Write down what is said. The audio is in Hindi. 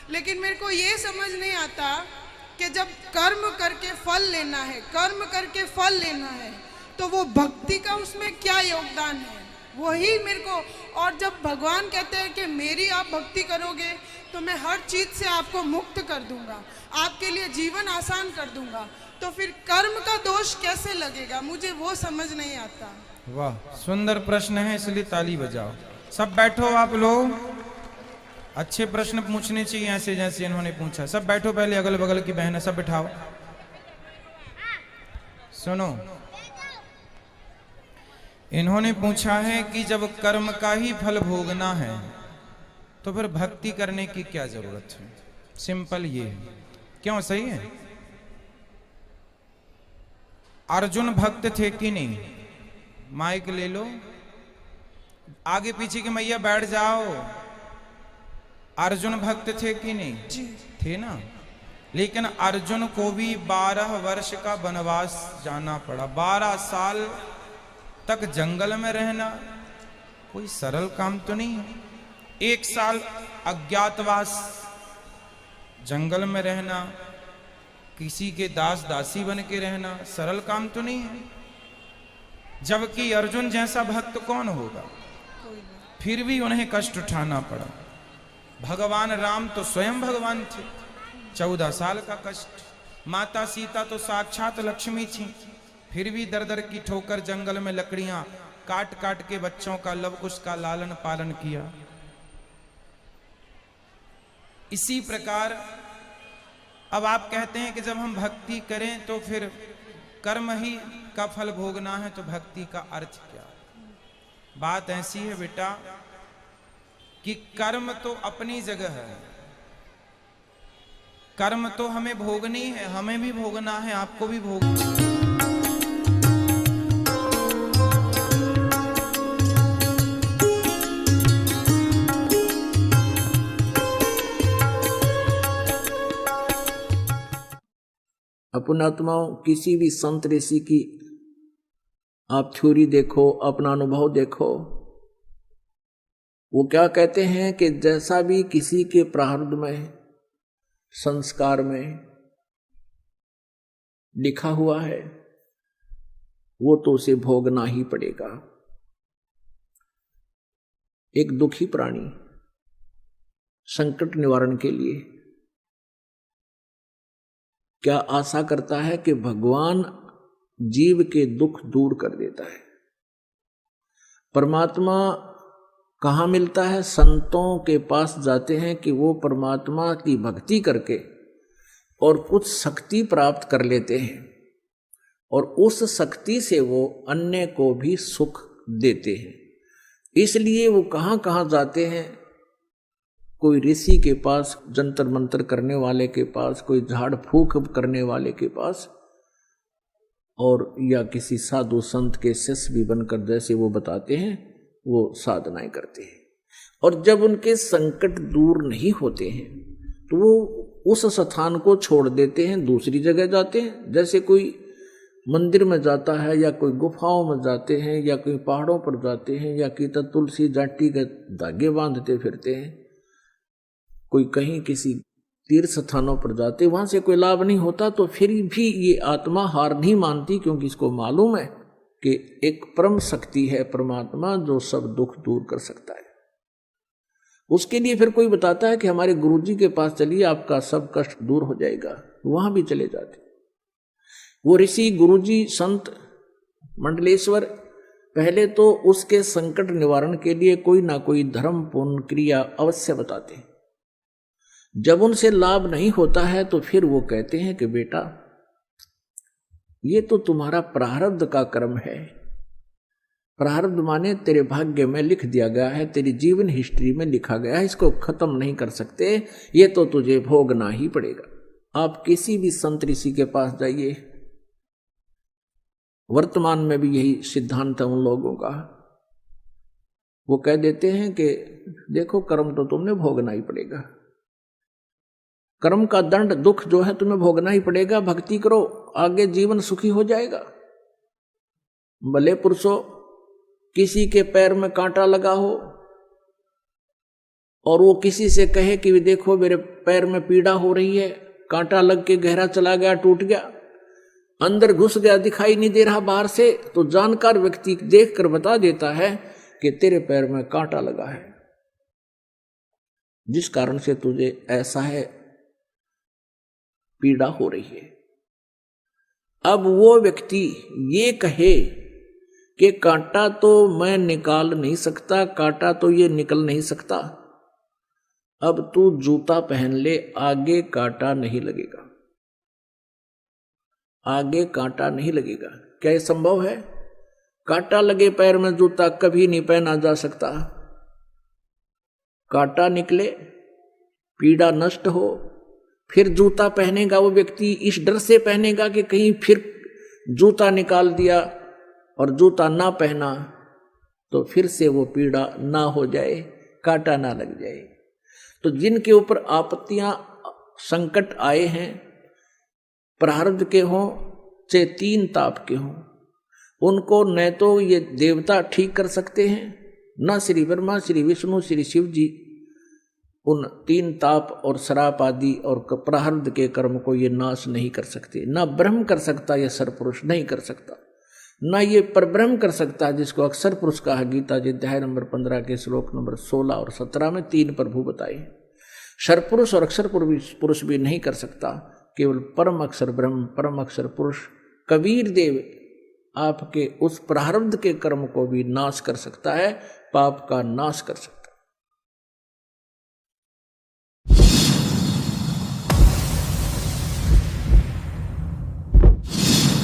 लेकिन मेरे को ये समझ नहीं आता कि जब कर्म करके फल लेना है, कर्म करके फल लेना है, तो वो भक्ति का उसमें क्या योगदान है, वही मेरे को। और जब भगवान कहते हैं कि मेरी आप भक्ति करोगे तो मैं हर चीज से आपको मुक्त कर दूंगा, आपके लिए जीवन आसान कर दूंगा, तो फिर कर्म का दोष कैसे लगेगा, मुझे वो समझ नहीं आता। वाह, सुंदर प्रश्न है, इसलिए ताली बजाओ। सब बैठो आप लोग, अच्छे प्रश्न पूछने चाहिए ऐसे जैसे इन्होंने पूछा। सब बैठो, पहले अगल बगल की बहन है सब बिठाओ। सुनो, इन्होंने पूछा है कि जब कर्म का ही फल भोगना है तो फिर भक्ति करने की क्या जरूरत है। सिंपल ये है, क्यों? सही है। अर्जुन भक्त थे कि नहीं? माइक ले लो, आगे पीछे की मैया बैठ जाओ। अर्जुन भक्त थे कि नहीं? जी थे ना। लेकिन अर्जुन को भी 12 वर्ष का वनवास जाना पड़ा। 12 साल तक जंगल में रहना कोई सरल काम तो नहीं है। 1 साल अज्ञातवास, जंगल में रहना, किसी के दास दासी बन के रहना सरल काम तो नहीं है। जबकि अर्जुन जैसा भक्त कौन होगा? फिर भी उन्हें कष्ट उठाना पड़ा। भगवान राम तो स्वयं भगवान थे, 14 साल का कष्ट। माता सीता तो साक्षात लक्ष्मी थी, फिर भी दर दर की ठोकर जंगल में लकड़ियां काट काट के बच्चों का लव कुश का लालन पालन किया। इसी प्रकार अब आप कहते हैं कि जब हम भक्ति करें तो फिर कर्म ही का फल भोगना है, तो भक्ति का अर्थ क्या? बात ऐसी है बेटा कि कर्म तो अपनी जगह है, कर्म तो हमें भोगनी है, हमें भी भोगना है, आपको भी भोगना है। अपनात्माओं, किसी भी संत ऋषि की आप थ्योरी देखो, अपना अनुभव देखो, वो क्या कहते हैं कि जैसा भी किसी के प्रारब्ध में, संस्कार में लिखा हुआ है वो तो उसे भोगना ही पड़ेगा। एक दुखी प्राणी संकट निवारण के लिए क्या आशा करता है कि भगवान जीव के दुख दूर कर देता है। परमात्मा कहाँ मिलता है? संतों के पास जाते हैं कि वो परमात्मा की भक्ति करके और कुछ शक्ति प्राप्त कर लेते हैं, और उस शक्ति से वो अन्य को भी सुख देते हैं। इसलिए वो कहाँ कहाँ जाते हैं? कोई ऋषि के पास, जंतर मंतर करने वाले के पास, कोई झाड़ फूक करने वाले के पास, और या किसी साधु संत के शिष्य भी बनकर जैसे वो बताते हैं वो साधनाएं करते हैं। और जब उनके संकट दूर नहीं होते हैं तो वो उस स्थान को छोड़ देते हैं, दूसरी जगह जाते हैं। जैसे कोई मंदिर में जाता है, या कोई गुफाओं में जाते हैं, या कोई पहाड़ों पर जाते हैं, या कि तुलसी जाटी के धागे बांधते फिरते हैं, कोई कहीं किसी तीर्थ स्थानों पर जाते, वहां से कोई लाभ नहीं होता, तो फिर भी ये आत्मा हार नहीं मानती, क्योंकि इसको मालूम है कि एक परम शक्ति है परमात्मा जो सब दुख दूर कर सकता है। उसके लिए फिर कोई बताता है कि हमारे गुरुजी के पास चलिए, आपका सब कष्ट दूर हो जाएगा, वहां भी चले जाते। वो ऋषि, गुरुजी, संत, मंडलेश्वर पहले तो उसके संकट निवारण के लिए कोई ना कोई धर्म पूर्ण क्रिया अवश्य बताते हैं। जब उनसे लाभ नहीं होता है तो फिर वो कहते हैं कि बेटा ये तो तुम्हारा प्रारब्ध का कर्म है। प्रारब्ध माने तेरे भाग्य में लिख दिया गया है, तेरी जीवन हिस्ट्री में लिखा गया है, इसको खत्म नहीं कर सकते, ये तो तुझे भोगना ही पड़ेगा। आप किसी भी संत ऋषि के पास जाइए, वर्तमान में भी यही सिद्धांत है उन लोगों का। वो कह देते हैं कि देखो कर्म तो तुमने भोगना ही पड़ेगा, कर्म का दंड दुख जो है तुम्हें भोगना ही पड़ेगा। भक्ति करो, आगे जीवन सुखी हो जाएगा। भले पुरुषों, किसी के पैर में कांटा लगा हो, और वो किसी से कहे कि देखो मेरे पैर में पीड़ा हो रही है, कांटा लग के गहरा चला गया, टूट गया, अंदर घुस गया, दिखाई नहीं दे रहा बाहर से, तो जानकार व्यक्ति देखकर बता देता है कि तेरे पैर में कांटा लगा है, जिस कारण से तुझे ऐसा है, पीड़ा हो रही है। अब वो व्यक्ति ये कहे कि कांटा तो मैं निकाल नहीं सकता, कांटा तो ये निकल नहीं सकता, अब तू जूता पहन ले, आगे कांटा नहीं लगेगा, आगे कांटा नहीं लगेगा। क्या ये संभव है? कांटा लगे पैर में जूता कभी नहीं पहना जा सकता। कांटा निकले, पीड़ा नष्ट हो, फिर जूता पहनेगा वो व्यक्ति, इस डर से पहनेगा कि कहीं फिर जूता निकाल दिया और जूता ना पहना तो फिर से वो पीड़ा ना हो जाए, कांटा ना लग जाए। तो जिनके ऊपर आपत्तियां संकट आए हैं, प्रारब्ध के हों चाहे 3 ताप के हों, उनको न तो ये देवता ठीक कर सकते हैं, न श्री ब्रह्मा, श्री विष्णु, श्री शिव जी उन 3 ताप और श्राप आदि और प्रारब्ध के कर्म को ये नाश नहीं कर सकते। न ब्रह्म कर सकता, ये सरपुरुष नहीं कर सकता, न ये परब्रह्म कर सकता है, जिसको अक्षर पुरुष कहा गीता जी अध्याय नंबर 15 के श्लोक नंबर 16 और 17 में 3 प्रभु बताए। सरपुरुष और अक्षर पुरुष भी नहीं कर सकता, केवल परम अक्षर ब्रह्म, परम अक्षर पुरुष कबीर देव आपके उस प्रारब्ध के कर्म को भी नाश कर सकता है, पाप का नाश कर सकता है।